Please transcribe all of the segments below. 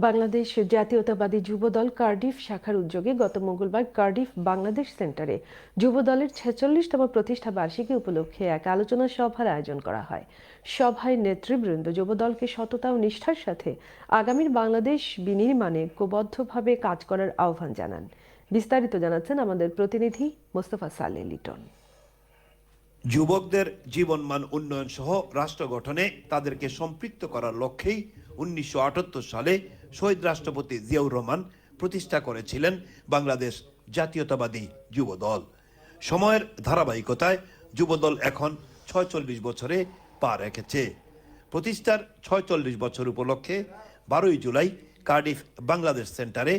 বাংলাদেশ জাতীয়তাবাদী যুবদল কার্ডিফ শাখার উদ্যোগে গত মঙ্গলবার কার্ডিফ বাংলাদেশ সেন্টারে যুবদলের ৪৬তম প্রতিষ্ঠা বার্ষিকী উপলক্ষে এক আলোচনা সভার আয়োজন করা হয়। সভায় নেতৃবৃন্দ যুবদলকে সততা ও নিষ্ঠার সাথে আগামীর বাংলাদেশ বিনির্মাণে ঐক্যবদ্ধভাবে কাজ করার আহ্বান জানান। বিস্তারিত জানাচ্ছেন আমাদের প্রতিনিধি মোস্তফা সালেহ লিটন। যুবকদের জীবনমান উন্নয়ন সহ রাষ্ট্র গঠনে তাদেরকে সম্পৃক্ত করার লক্ষ্যেই ১৯৭৮ সালে শহীদ রাষ্ট্রপতি জিয়াউর রহমান প্রতিষ্ঠা করেছিলেন বাংলাদেশ জাতীয়তাবাদী যুবদল। সময়ের ধারাবাহিকতায় যুবদল এখন ৪৬ বছরে পা রেখেছে। প্রতিষ্ঠার ৪৬ বছর উপলক্ষে ১২ই জুলাই কার্ডিফ বাংলাদেশ সেন্টারে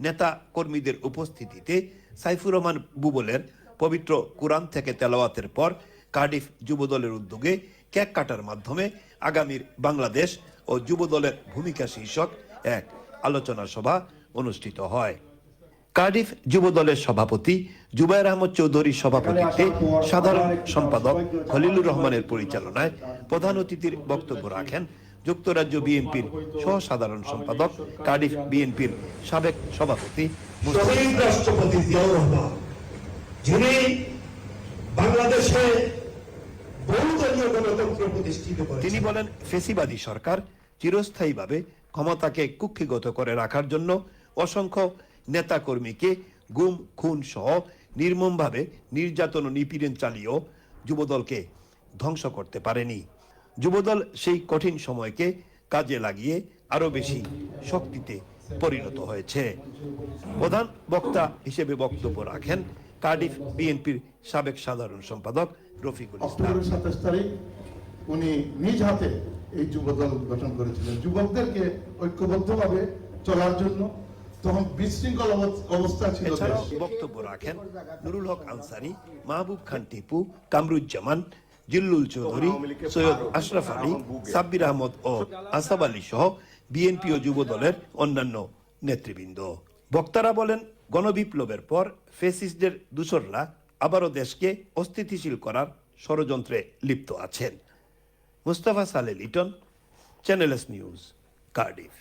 নেতা কর্মীদের উপস্থিতিতে সাইফুর রহমান বুবলের পবিত্র কুরআন থেকে তেলাওয়াতের পর কার্ডিফ যুবদলের উদ্যোগে কেক কাটার মাধ্যমে আগামীর বাংলাদেশ ও যুবদলের ভূমিকা শীর্ষক এক আলোচনা সভা অনুষ্ঠিত হয়। কার্ডিফ যুবদলের সভাপতি জুবায়ের আহমদ চৌধুরীর সভাপতিত্বে সাধারণ সম্পাদক খলিলুর রহমানের পরিচালনায় প্রধান অতিথির বক্তব্য রাখেন যুক্তরাজ্য বিএনপির সহ সাধারণ সম্পাদক, কার্ডিফ বিএনপির সাবেক সভাপতি শহীদ রাষ্ট্রপতি জিয়াউর রহমান, যিনি বাংলাদেশে বহুদলীয় গণতন্ত্র প্রতিষ্ঠিত করেছেন। তিনি বলেন, ফেসিবাদী সরকার চিরস্থায়ীভাবে ক্ষমতাকে কুক্ষিগত করে রাখার জন্য অসংখ্য নেতাকর্মীকে গুম, খুন সহ নির্মমভাবে নির্যাতন ও নিপীড়ন চালিয়েও যুবদলকে ধ্বংস করতে পারেনি। যুবদল সেই কঠিন সময়কে কাজে লাগিয়ে আরো বেশি শক্তিতে পরিণত হয়েছে। প্রধান বক্তা হিসেবে বক্তব্য রাখেন কার্ডিফ বিএনপির সাবেক সাধারণ সম্পাদক রফিকুল ইসলাম। অক্টোবরের ২৭ তারিখ উনি নিজ হাতে এই যুবদল গঠন করেছিলেন যুবকদেরকে ঐক্যবদ্ধভাবে চলার জন্য। তখন বিশৃঙ্খল অবস্থা ছিল। এছাড়াও বক্তব্য রাখেন নুরুল হক আনসারী, মাহবুব খান টিপু, কামরুজ্জামান, জিল্লুল চৌধুরী, সৈয়দ আশরাফ আলী, সাব্বির আহমদ ও আসাব আলী সহ বিএনপি ও যুবদলের অন্যান্য নেতৃবৃন্দ। বক্তারা বলেন, গণবিপ্লবের পর ফ্যাসিস্টদের দূষররা আবারও দেশকে অস্থিতিশীল করার ষড়যন্ত্রে লিপ্ত আছেন। Mustafa Saleh Liton, channel S news, Cardiff.